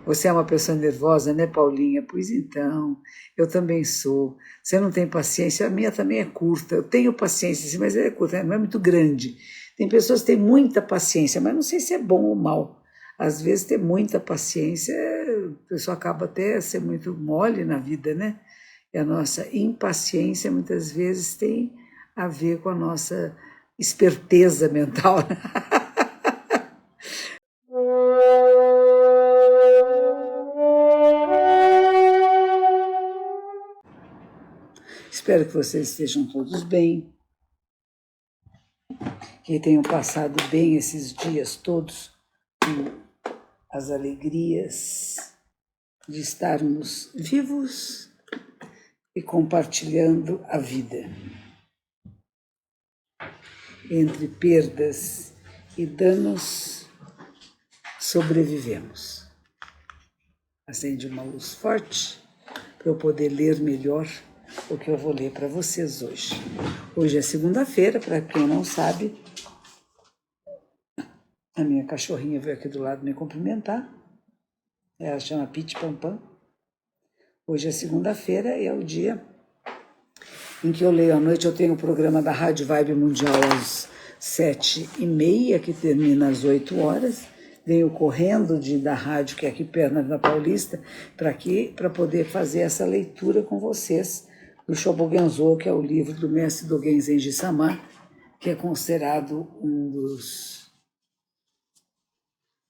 Você é uma pessoa nervosa, né, Paulinha? Pois então, eu também sou. Você não tem paciência? A minha também é curta. Eu tenho paciência, sim, mas é curta, não é muito grande. Tem pessoas que têm muita paciência, mas não sei se é bom ou mal. Às vezes, ter muita paciência, a pessoa acaba até sendo muito mole na vida, né? E a nossa impaciência, muitas vezes, tem a ver com a nossa esperteza mental. Espero que vocês estejam todos bem, que tenham passado bem esses dias todos, com as alegrias de estarmos vivos e compartilhando a vida. Entre perdas e danos, sobrevivemos. Acende uma luz forte para eu poder ler melhor o que eu vou ler para vocês hoje. Hoje é segunda-feira, para quem não sabe, a minha cachorrinha veio aqui do lado me cumprimentar. Ela chama Pit Pam Pam. Hoje é segunda-feira, é o dia em que eu leio à noite. Eu tenho o programa da Rádio Vibe Mundial às 7h30, que termina às 8 horas. Venho correndo da rádio, que é aqui perto da Paulista, para poder fazer essa leitura com vocês do Shobogenzo, que é o livro do mestre Dogen Zenji Sama, que é considerado um dos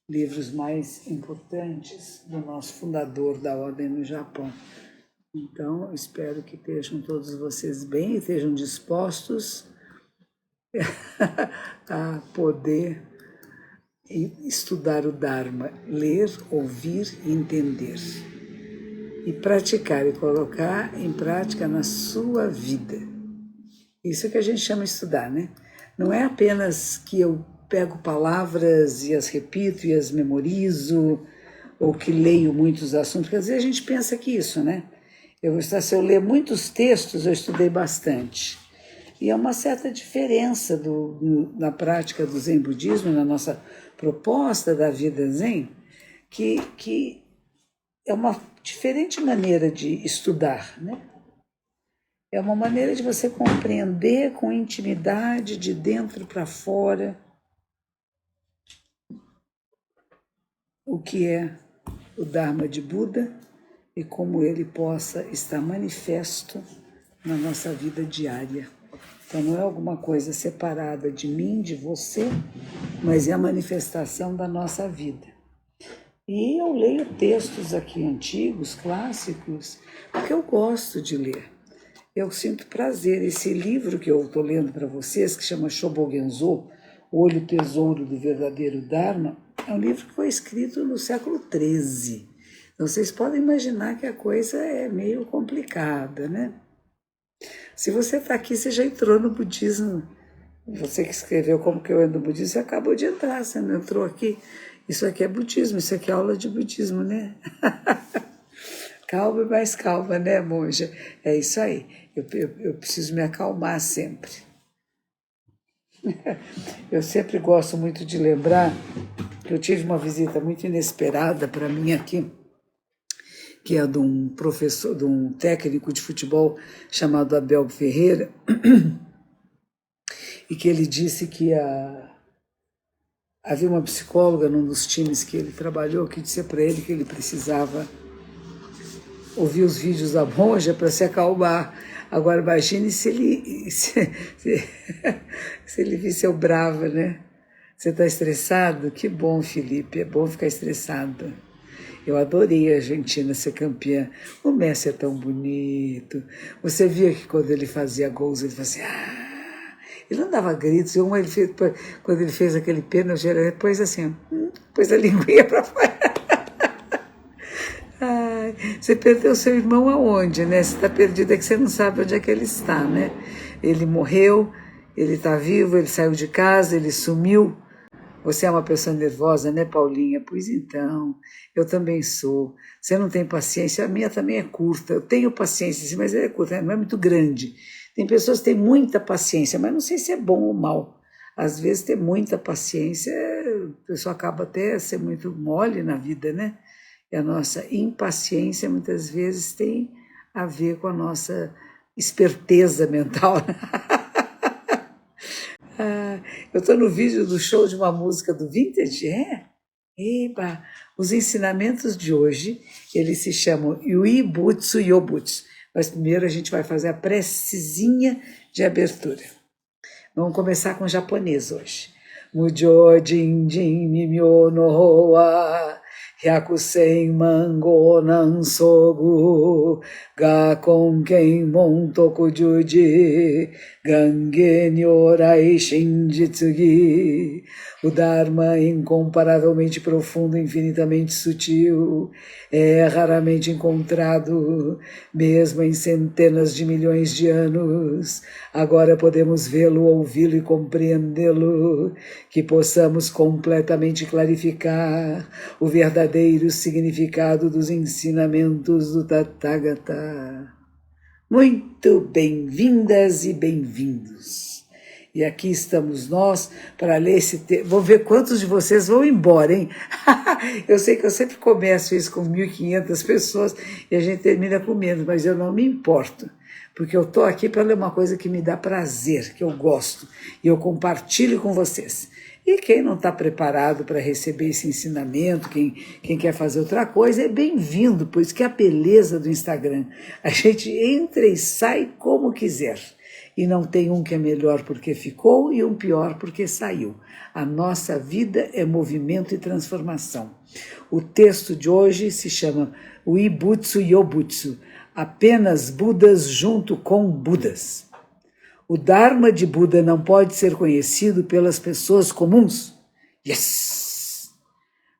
livros mais importantes do nosso fundador da ordem no Japão. Então, espero que estejam todos vocês bem e estejam dispostos a poder estudar o Dharma, ler, ouvir e entender. E praticar e colocar em prática na sua vida. Isso que a gente chama de estudar, né? Não é apenas que eu pego palavras e as repito e as memorizo, ou que leio muitos assuntos, porque às vezes a gente pensa que isso, né? Se eu ler muitos textos, eu estudei bastante. E é uma certa diferença na prática do Zen Budismo, na nossa proposta da vida Zen, que é uma diferente maneira de estudar, né? É uma maneira de você compreender com intimidade, de dentro para fora, o que é o Dharma de Buda e como ele possa estar manifesto na nossa vida diária. Então não é alguma coisa separada de mim, de você, mas é a manifestação da nossa vida. E eu leio textos aqui antigos, clássicos, porque eu gosto de ler. Eu sinto prazer. Esse livro que eu estou lendo para vocês, que chama Shobogenzo, O Olho Tesouro do Verdadeiro Dharma, é um livro que foi escrito no século XIII. Então vocês podem imaginar que a coisa é meio complicada, né? Se você está aqui, você já entrou no budismo. Você que escreveu Como que eu entro no budismo, você acabou de entrar, você não entrou aqui. Isso aqui é budismo, isso aqui é aula de budismo, né? Calma e mais calma, né, monja? É isso aí. Eu preciso me acalmar sempre. Eu sempre gosto muito de lembrar que eu tive uma visita muito inesperada para mim aqui, que é de um professor, de um técnico de futebol chamado Abel Ferreira, e que ele disse que havia uma psicóloga num dos times que ele trabalhou que disse para ele que ele precisava ouvir os vídeos da monja para se acalmar. Agora imagine se ele visse eu brava, né? Você está estressado? Que bom, Felipe, é bom ficar estressado. Eu adorei a Argentina ser campeã. O Messi é tão bonito. Você via que quando ele fazia gols, ele fazia ele não dava gritos. Quando ele fez aquele pênalti, depois assim, pôs a linguinha para fora. Ai, você perdeu seu irmão aonde, né? Você está perdido, é que você não sabe onde é que ele está, né? Ele morreu, ele está vivo, ele saiu de casa, ele sumiu. Você é uma pessoa nervosa, né, Paulinha? Pois então, eu também sou. Você não tem paciência? A minha também é curta. Eu tenho paciência, sim, mas é curta, não é muito grande. Tem pessoas que têm muita paciência, mas não sei se é bom ou mal. Às vezes, ter muita paciência, a pessoa acaba até sendo muito mole na vida, né? E a nossa impaciência muitas vezes tem a ver com a nossa esperteza mental. Eu estou no vídeo do show de uma música do Vintage, Eba! Os ensinamentos de hoje, eles se chamam Yuibutsu Yobutsu. Mas primeiro a gente vai fazer a precezinha de abertura. Vamos começar com o japonês hoje. Mujo Jinjin Mimyo no Hoa Hyakusen Mango Nan Sogu Ga Konken Mon Tokujuji Gange Nyorai Shinjitsugi. O Dharma incomparavelmente profundo, infinitamente sutil, é raramente encontrado, mesmo em centenas de milhões de anos. Agora podemos vê-lo, ouvi-lo e compreendê-lo, que possamos completamente clarificar o verdadeiro significado dos ensinamentos do Tathagata. Muito bem-vindas e bem-vindos. E aqui estamos nós para ler esse texto. Vou ver quantos de vocês vão embora, hein? Eu sei que eu sempre começo isso com 1.500 pessoas e a gente termina com menos, mas eu não me importo, porque eu estou aqui para ler uma coisa que me dá prazer, que eu gosto, e eu compartilho com vocês. E quem não está preparado para receber esse ensinamento, quem quer fazer outra coisa, é bem-vindo, pois que é a beleza do Instagram. A gente entra e sai como quiser. E não tem um que é melhor porque ficou e um pior porque saiu. A nossa vida é movimento e transformação. O texto de hoje se chama Uibutsu Yobutsu, apenas Budas junto com Budas. O Dharma de Buda não pode ser conhecido pelas pessoas comuns. Yes!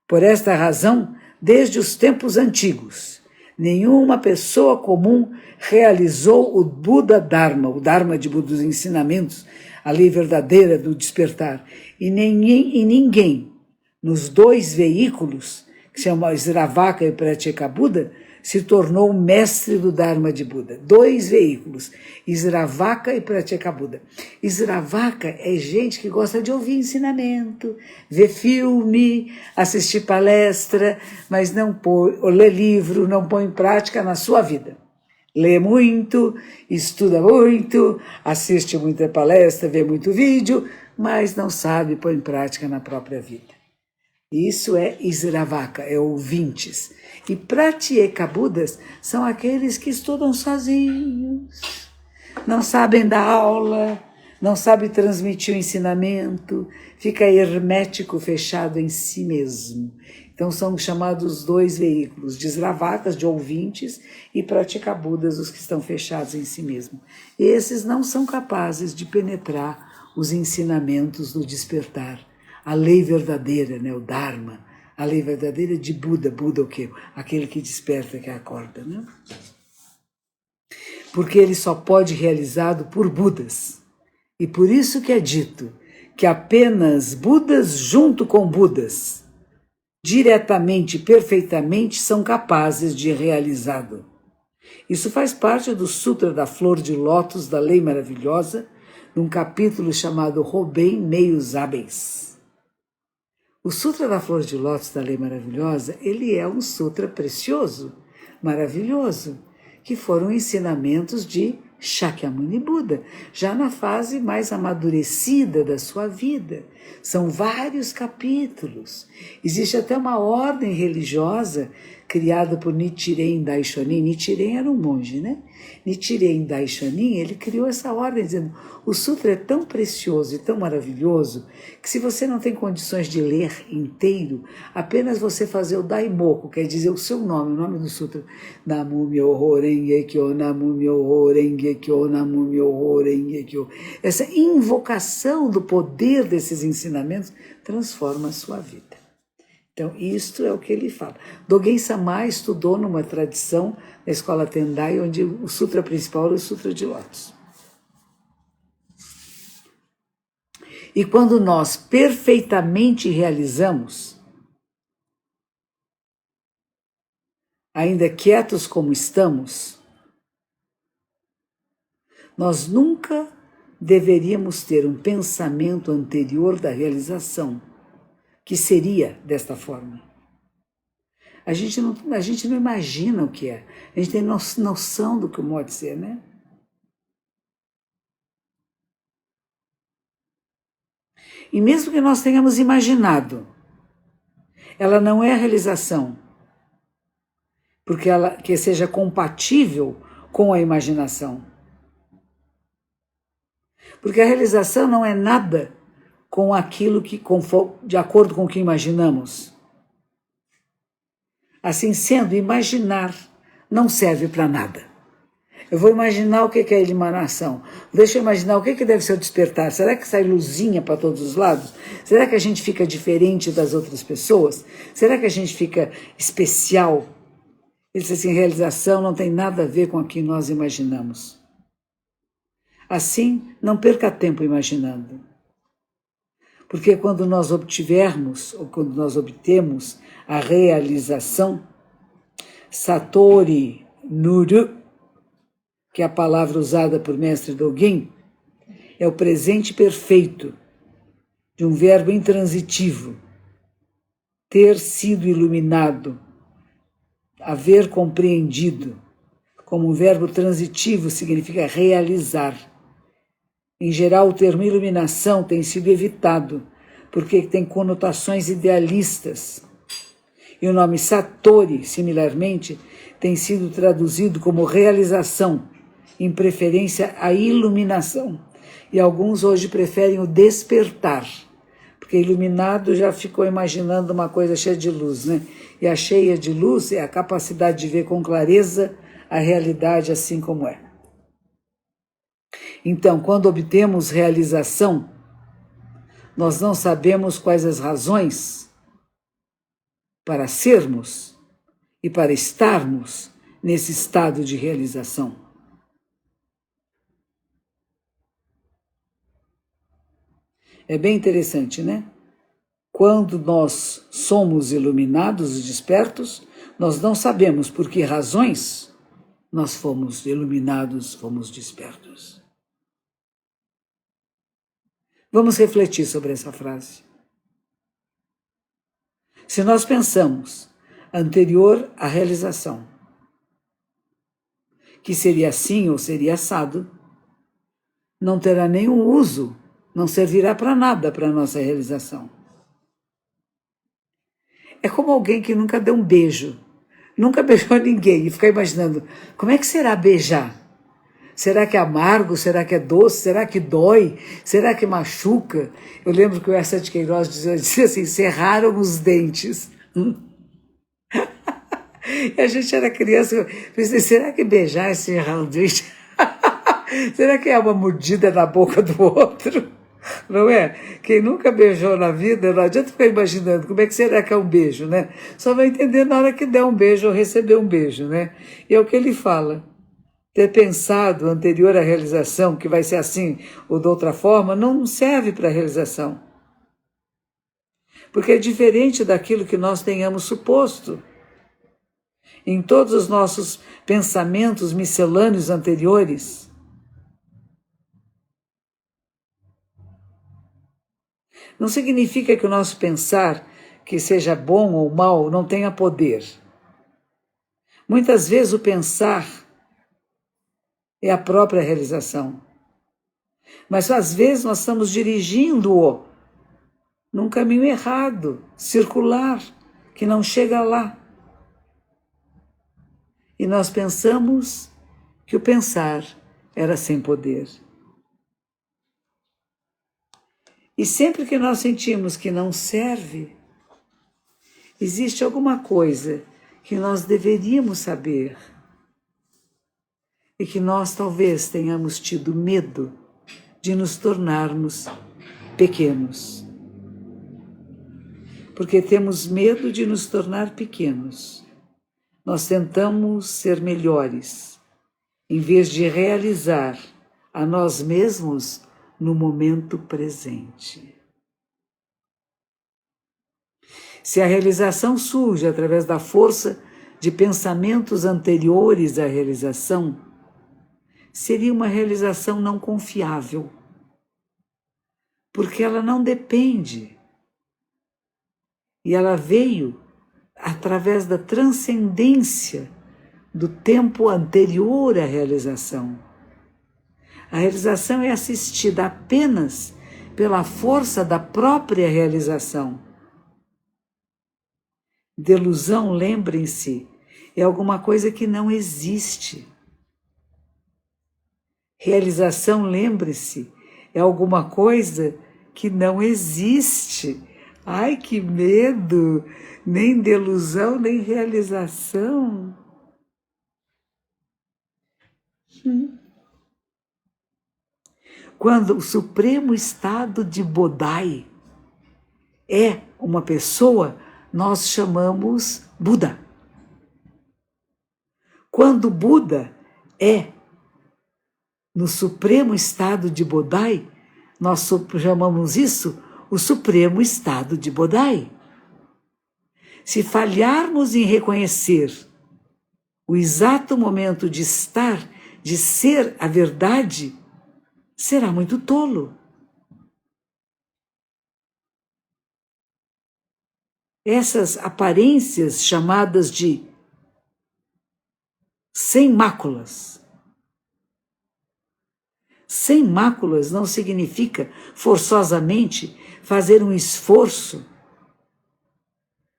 Por esta razão, desde os tempos antigos, nenhuma pessoa comum realizou o Buda Dharma, o Dharma de Buda, dos ensinamentos, a lei verdadeira do despertar. E ninguém, nos dois veículos, que se chamam Sravaka e Pratyekabuddha, se tornou mestre do Dharma de Buda. Dois veículos, Sravaka e Pratyekabuddha. Sravaka é gente que gosta de ouvir ensinamento, ver filme, assistir palestra, mas não põe, ou ler livro, não põe em prática na sua vida. Lê muito, estuda muito, assiste muita palestra, vê muito vídeo, mas não sabe pôr em prática na própria vida. Isso é Sravaka, é ouvintes. E Pratyekabuddhas são aqueles que estudam sozinhos, não sabem dar aula, não sabem transmitir o ensinamento, fica hermético, fechado em si mesmo. Então são chamados dois veículos, de Sravakas, de ouvintes, e Pratyekabuddhas, os que estão fechados em si mesmo. Esses não são capazes de penetrar os ensinamentos do despertar, a lei verdadeira, né, o Dharma, a lei verdadeira de Buda. Buda o quê? Aquele que desperta, que acorda, né? Porque ele só pode ser realizado por Budas. E por isso que é dito que apenas Budas junto com Budas, diretamente, perfeitamente, são capazes de realizá-lo. Isso faz parte do Sutra da Flor de Lótus, da Lei Maravilhosa, num capítulo chamado Roben Meios Hábeis. O Sutra da Flor de Lótus, da Lei Maravilhosa, ele é um sutra precioso, maravilhoso, que foram ensinamentos de Shakyamuni Buda, já na fase mais amadurecida da sua vida. São vários capítulos. Existe até uma ordem religiosa criada por Nichiren Daishonin. Nichiren era um monge, né? Nichiren Daishonin, ele criou essa ordem dizendo: o sutra é tão precioso e tão maravilhoso que se você não tem condições de ler inteiro, apenas você fazer o Daimoku, quer dizer o seu nome, o nome do sutra, Namu Myoho Renge Kyo, Namu Myoho Renge Kyo, Namu Myoho Renge Kyo. Essa invocação do poder desses ensinamentos transforma a sua vida. Então, isto é o que ele fala. Dogen Sama estudou numa tradição da escola Tendai, onde o sutra principal era o Sutra de Lótus. E quando nós perfeitamente realizamos, ainda quietos como estamos, nós nunca deveríamos ter um pensamento anterior da realização, que seria desta forma: A gente não imagina o que é. A gente tem noção do que pode ser, né? E mesmo que nós tenhamos imaginado, ela não é a realização, porque ela que seja compatível com a imaginação. Porque a realização não é nada com aquilo que, de acordo com o que imaginamos. Assim sendo, imaginar não serve para nada. Eu vou imaginar o que é a iluminação. Deixa eu imaginar o que deve ser o despertar. Será que sai luzinha para todos os lados? Será que a gente fica diferente das outras pessoas? Será que a gente fica especial? Ele disse assim, realização não tem nada a ver com o que nós imaginamos. Assim, não perca tempo imaginando. Porque quando nós obtivermos, ou quando nós obtemos a realização, Satori Nuru, que é a palavra usada por Mestre Dogen, é o presente perfeito de um verbo intransitivo, ter sido iluminado, haver compreendido. Como um verbo transitivo significa realizar. Em geral, o termo iluminação tem sido evitado, porque tem conotações idealistas. E o nome Satori, similarmente, tem sido traduzido como realização, em preferência à iluminação. E alguns hoje preferem o despertar, porque iluminado já ficou imaginando uma coisa cheia de luz, né? E a cheia de luz é a capacidade de ver com clareza a realidade assim como é. Então, quando obtemos realização, nós não sabemos quais as razões para sermos e para estarmos nesse estado de realização. É bem interessante, né? Quando nós somos iluminados e despertos, nós não sabemos por que razões nós fomos iluminados, fomos despertos. Vamos refletir sobre essa frase. Se nós pensamos anterior à realização, que seria assim ou seria assado, não terá nenhum uso, não servirá para nada para a nossa realização. É como alguém que nunca deu um beijo, nunca beijou ninguém e fica imaginando, como é que será beijar? Será que é amargo? Será que é doce? Será que dói? Será que machuca? Eu lembro que o Eça de Queiroz dizia assim, cerraram os dentes. E a gente era criança, eu pensei, será que beijar é cerrar os dentes? Será que é uma mordida na boca do outro? Não é? Quem nunca beijou na vida, não adianta ficar imaginando como é que será que é um beijo, né? Só vai entender na hora que der um beijo ou receber um beijo, né? E é o que ele fala. Ter pensado anterior à realização, que vai ser assim ou de outra forma, não serve para a realização. Porque é diferente daquilo que nós tenhamos suposto. Em todos os nossos pensamentos miscelâneos anteriores, não significa que o nosso pensar, que seja bom ou mal, não tenha poder. Muitas vezes o pensar é a própria realização. Mas às vezes nós estamos dirigindo-o num caminho errado, circular, que não chega lá. E nós pensamos que o pensar era sem poder. E sempre que nós sentimos que não serve, existe alguma coisa que nós deveríamos saber e que nós talvez tenhamos tido medo de nos tornarmos pequenos. Porque temos medo de nos tornar pequenos. Nós tentamos ser melhores, em vez de realizar a nós mesmos no momento presente. Se a realização surge através da força de pensamentos anteriores à realização, seria uma realização não confiável, porque ela não depende, e ela veio através da transcendência do tempo anterior à realização. A realização é assistida apenas pela força da própria realização. Delusão, lembrem-se, é alguma coisa que não existe. Realização, lembre-se, é alguma coisa que não existe. Ai, que medo! Nem delusão, nem realização. Quando o supremo estado de Bodhi é uma pessoa, nós chamamos Buda. Quando Buda é no supremo estado de Bodhi, nós chamamos isso o supremo estado de Bodhi. Se falharmos em reconhecer o exato momento de estar, de ser a verdade, será muito tolo. Essas aparências chamadas de sem máculas. Sem máculas não significa forçosamente fazer um esforço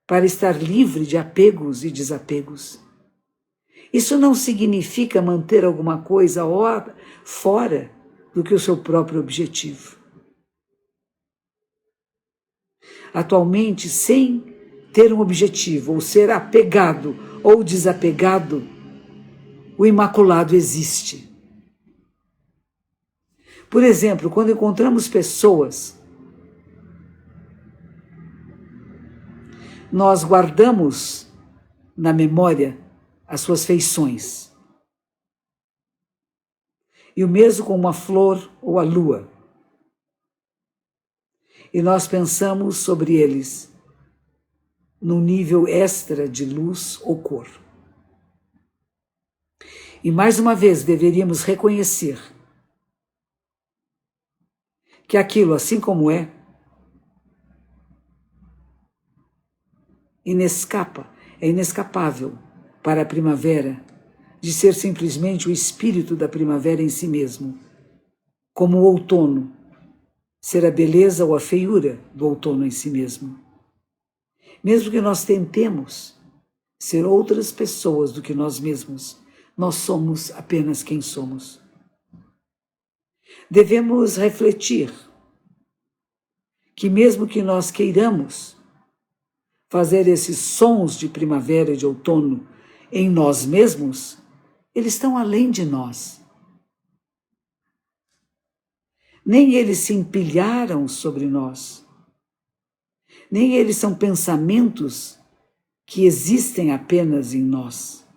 para estar livre de apegos e desapegos. Isso não significa manter alguma coisa fora do que o seu próprio objetivo. Atualmente, sem ter um objetivo, ou ser apegado ou desapegado, o imaculado existe. Por exemplo, quando encontramos pessoas, nós guardamos na memória as suas feições. E o mesmo com uma flor ou a lua. E nós pensamos sobre eles num nível extra de luz ou cor. E mais uma vez deveríamos reconhecer que aquilo, assim como é inescapável para a primavera, de ser simplesmente o espírito da primavera em si mesmo, como o outono, ser a beleza ou a feiura do outono em si mesmo. Mesmo que nós tentemos ser outras pessoas do que nós mesmos, nós somos apenas quem somos. Devemos refletir que mesmo que nós queiramos fazer esses sons de primavera e de outono em nós mesmos, eles estão além de nós. Nem eles se empilharam sobre nós. Nem eles são pensamentos que existem apenas em nós.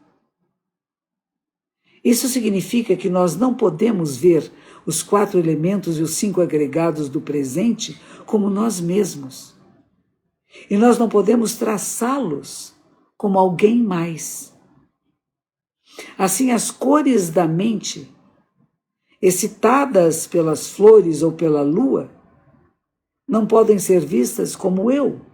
Isso significa que nós não podemos ver os 4 elementos e os 5 agregados do presente como nós mesmos. E nós não podemos traçá-los como alguém mais. Assim, as cores da mente, excitadas pelas flores ou pela lua, não podem ser vistas como eu.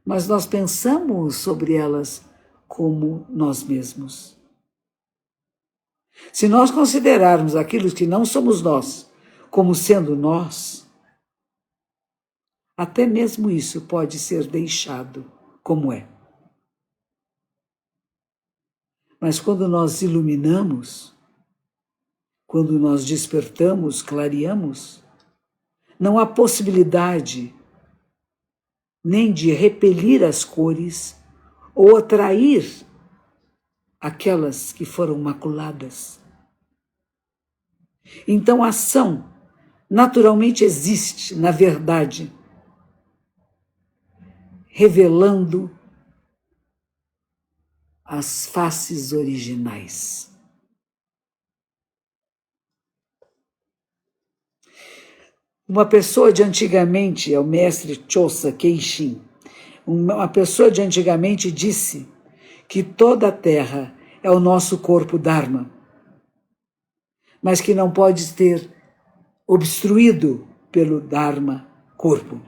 Mas nós pensamos sobre elas como nós mesmos. Se nós considerarmos aquilo que não somos nós como sendo nós, até mesmo isso pode ser deixado como é. Mas quando nós iluminamos, quando nós despertamos, clareamos, não há possibilidade nem de repelir as cores ou atrair aquelas que foram maculadas. Então a ação naturalmente existe, na verdade, revelando as faces originais. Uma pessoa de antigamente, é o mestre Chosa Keishin, uma pessoa de antigamente disse que toda a terra é o nosso corpo Dharma, mas que não pode ser obstruído pelo Dharma corpo.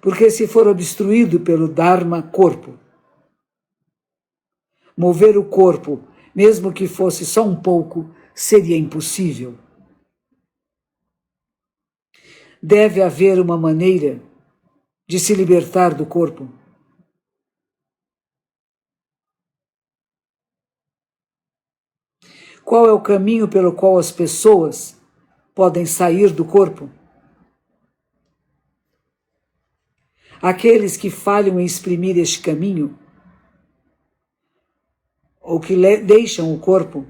Porque se for obstruído pelo Dharma corpo, mover o corpo, mesmo que fosse só um pouco, seria impossível. Deve haver uma maneira de se libertar do corpo. Qual é o caminho pelo qual as pessoas podem sair do corpo? Aqueles que falham em exprimir este caminho, ou que deixam o corpo,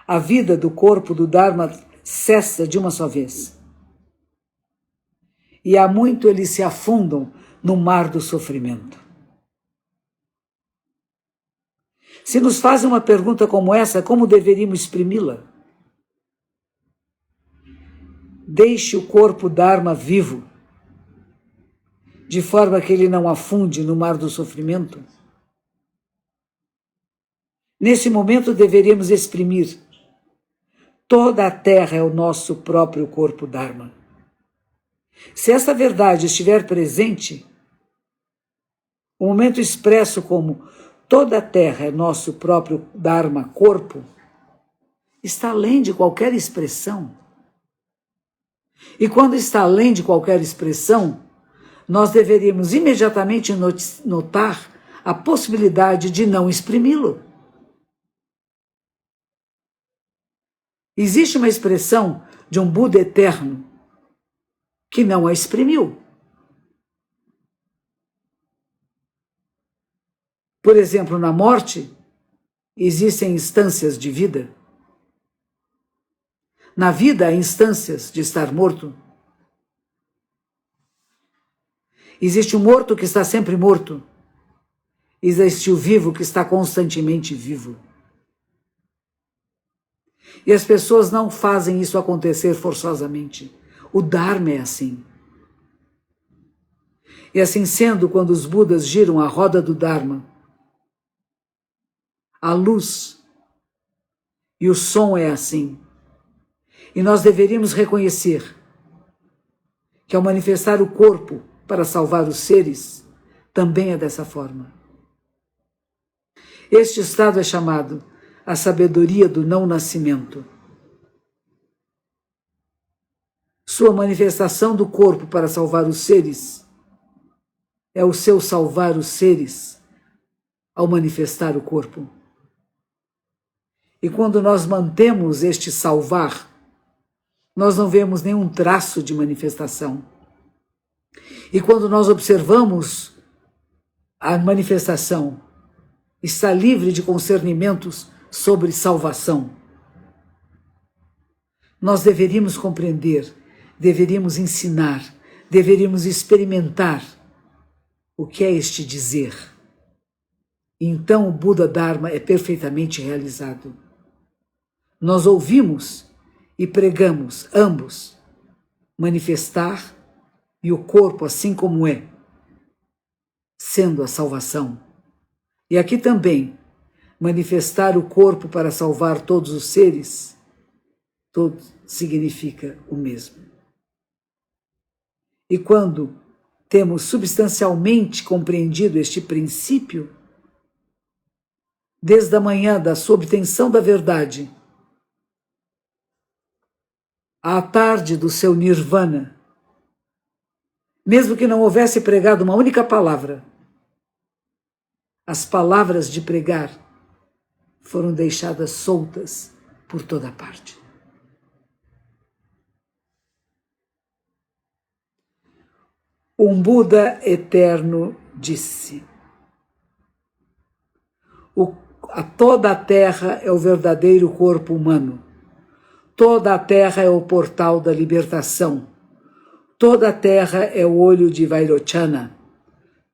a vida do corpo do Dharma cessa de uma só vez. E há muito eles se afundam no mar do sofrimento. Se nos fazem uma pergunta como essa, como deveríamos exprimi-la? Deixe o corpo Dharma vivo, de forma que ele não afunde no mar do sofrimento. Nesse momento deveríamos exprimir: toda a terra é o nosso próprio corpo Dharma. Se essa verdade estiver presente, o momento expresso como toda a terra é nosso próprio Dharma corpo, está além de qualquer expressão. E quando está além de qualquer expressão, nós deveríamos imediatamente notar a possibilidade de não exprimi-lo. Existe uma expressão de um Buda eterno que não a exprimiu. Por exemplo, na morte, existem instâncias de vida. Na vida, há instâncias de estar morto. Existe o morto que está sempre morto. Existe o vivo que está constantemente vivo. E as pessoas não fazem isso acontecer forçosamente. O Dharma é assim. E assim sendo, quando os Budas giram a roda do Dharma, a luz e o som é assim. E nós deveríamos reconhecer que ao manifestar o corpo para salvar os seres, também é dessa forma. Este estado é chamado a sabedoria do não nascimento. Sua manifestação do corpo para salvar os seres é o seu salvar os seres ao manifestar o corpo. E quando nós mantemos este salvar, nós não vemos nenhum traço de manifestação. E quando nós observamos a manifestação, está livre de concernimentos sobre salvação. Nós deveríamos compreender, deveríamos ensinar, deveríamos experimentar o que é este dizer. E então o Buda Dharma é perfeitamente realizado. Nós ouvimos e pregamos, ambos, manifestar e o corpo assim como é, sendo a salvação. E aqui também, manifestar o corpo para salvar todos os seres, todo significa o mesmo. E quando temos substancialmente compreendido este princípio, desde a manhã da sua obtenção da verdade, à tarde do seu nirvana, mesmo que não houvesse pregado uma única palavra, as palavras de pregar foram deixadas soltas por toda parte. Um Buda eterno disse: toda a terra é o verdadeiro corpo humano. Toda a terra é o portal da libertação. Toda a terra é o olho de Vairochana.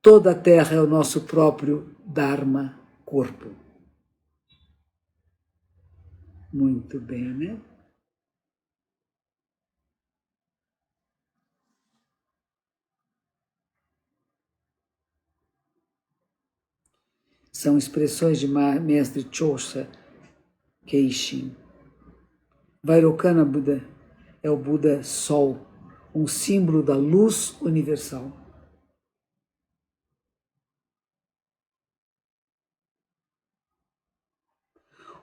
Toda a terra é o nosso próprio Dharma corpo. Muito bem, né? São expressões de mestre Chosa Keishin. Vairocana Buda é o Buda Sol, um símbolo da luz universal.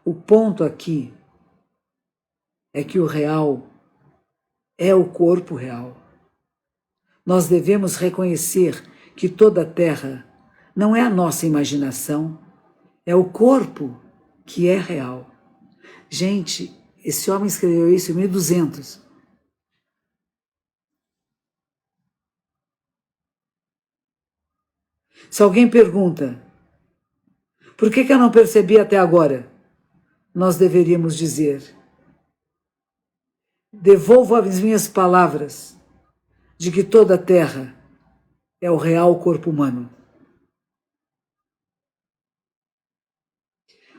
O ponto aqui é que o real é o corpo real. Nós devemos reconhecer que toda a Terra não é a nossa imaginação, é o corpo que é real. Gente, esse homem escreveu isso em 1200. Se alguém pergunta, por que eu não percebi até agora? Nós deveríamos dizer, devolvo as minhas palavras de que toda a Terra é o real corpo humano.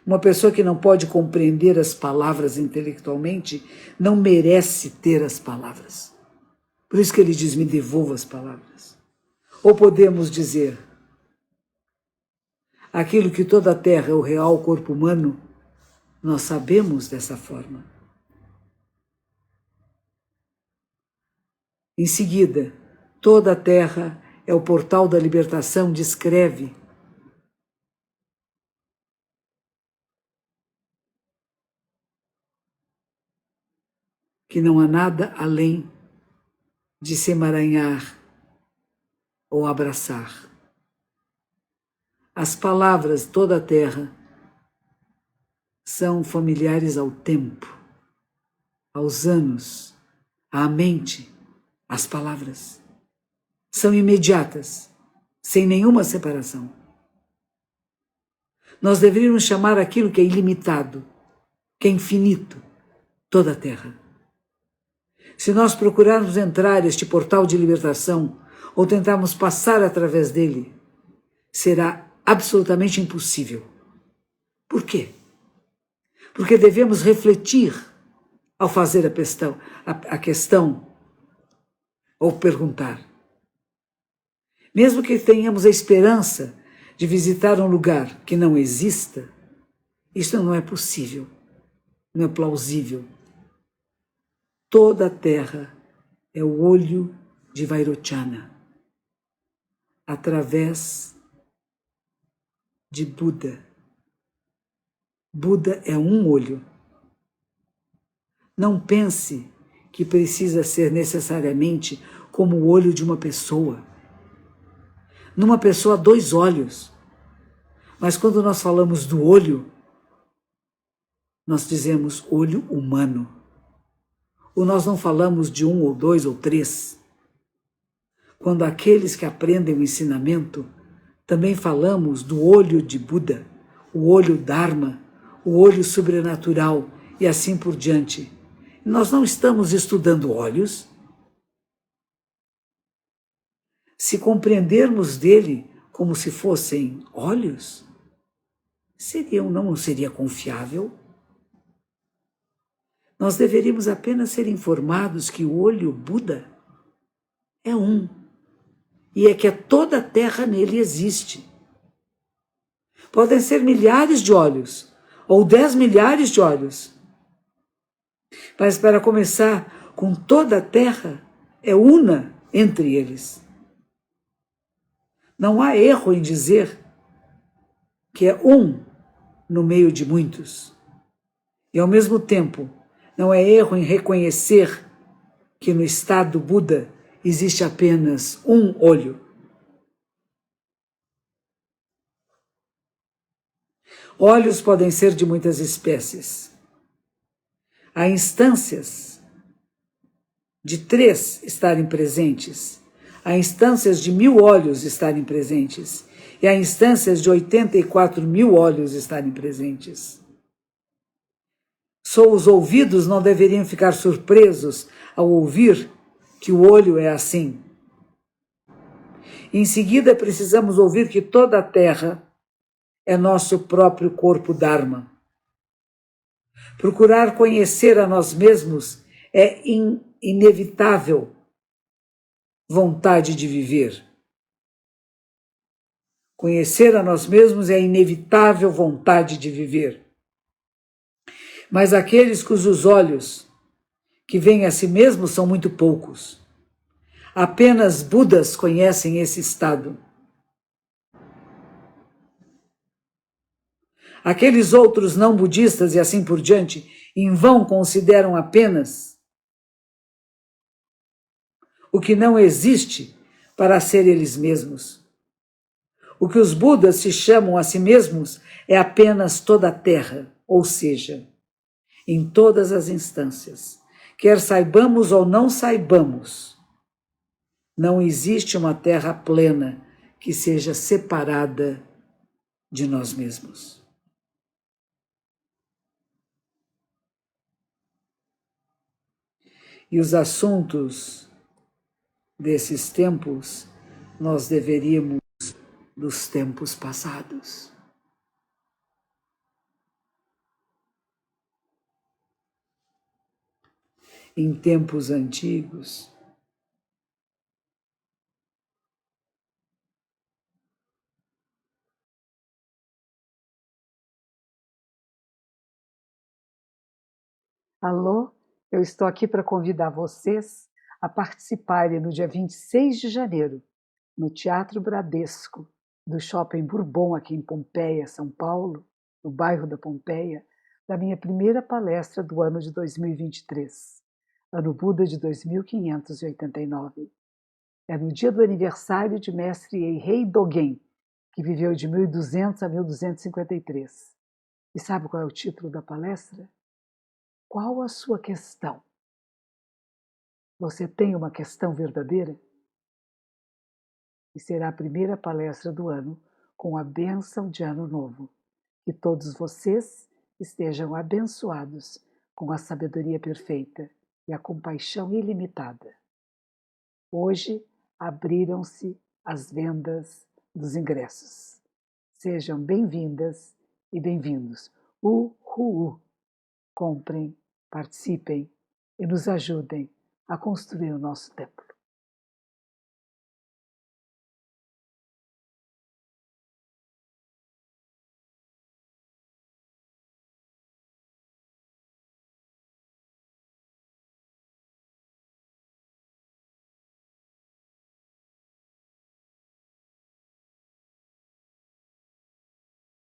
Uma pessoa que não pode compreender as palavras intelectualmente não merece ter as palavras. Por isso que ele diz, me devolva as palavras. Ou podemos dizer, aquilo que toda a Terra é o real corpo humano, nós sabemos dessa forma. Em seguida, toda a Terra é o portal da libertação, descreve que não há nada além de se emaranhar ou abraçar. As palavras toda a Terra são familiares ao tempo, aos anos, à mente. As palavras são imediatas, sem nenhuma separação. Nós deveríamos chamar aquilo que é ilimitado, que é infinito, toda a Terra. Se nós procurarmos entrar este portal de libertação ou tentarmos passar através dele, será absolutamente impossível. Por quê? Porque devemos refletir ao fazer a questão ou perguntar. Mesmo que tenhamos a esperança de visitar um lugar que não exista, isso não é possível, não é plausível. Toda a Terra é o olho de Vairochana, através de Buda. Buda é um olho. Não pense que precisa ser necessariamente como o olho de uma pessoa. Numa pessoa, 2 olhos. Mas quando nós falamos do olho, nós dizemos olho humano. Ou nós não falamos de 1 ou 2 ou 3. Quando aqueles que aprendem o ensinamento, também falamos do olho de Buda, o olho Dharma, o olho sobrenatural e assim por diante. Nós não estamos estudando olhos. Se compreendermos dele como se fossem olhos, não seria confiável. Nós deveríamos apenas ser informados que o olho Buda é um, e é que toda a Terra nele existe. Podem ser milhares de olhos, ou 10 milhares de olhos. Mas para começar, com toda a Terra, é una entre eles. Não há erro em dizer que é um no meio de muitos. E ao mesmo tempo, não é erro em reconhecer que no estado Buda existe apenas um olho. Olhos podem ser de muitas espécies. Há instâncias de 3 estarem presentes. Há instâncias de 1000 olhos estarem presentes. E há instâncias de 84.000 olhos estarem presentes. Só os ouvidos não deveriam ficar surpresos ao ouvir que o olho é assim. Em seguida, precisamos ouvir que toda a Terra é nosso próprio corpo Dharma. Procurar conhecer a nós mesmos é inevitável vontade de viver. Conhecer a nós mesmos é inevitável vontade de viver. Mas aqueles cujos olhos que veem a si mesmos são muito poucos. Apenas Budas conhecem esse estado. Aqueles outros não budistas e assim por diante, em vão consideram apenas o que não existe para ser eles mesmos. O que os Budas se chamam a si mesmos é apenas toda a terra, ou seja, em todas as instâncias, quer saibamos ou não saibamos, não existe uma terra plena que seja separada de nós mesmos. E os assuntos desses tempos nós deveríamos dos tempos passados. Em tempos antigos, alô, eu estou aqui para convidar vocês a participarem no dia 26 de janeiro, no Teatro Bradesco, do Shopping Bourbon, aqui em Pompeia, São Paulo, no bairro da Pompeia, da minha primeira palestra do ano de 2023, Ano Buda de 2589. É no dia do aniversário de mestre Eihei Dogen, que viveu de 1200 a 1253. E sabe qual é o título da palestra? Qual a sua questão? Você tem uma questão verdadeira? E será a primeira palestra do ano com a bênção de Ano Novo. Que todos vocês estejam abençoados com a sabedoria perfeita e a compaixão ilimitada. Hoje abriram-se as vendas dos ingressos. Sejam bem-vindas e bem-vindos. Uhul! Comprem, participem e nos ajudem a construir o nosso templo.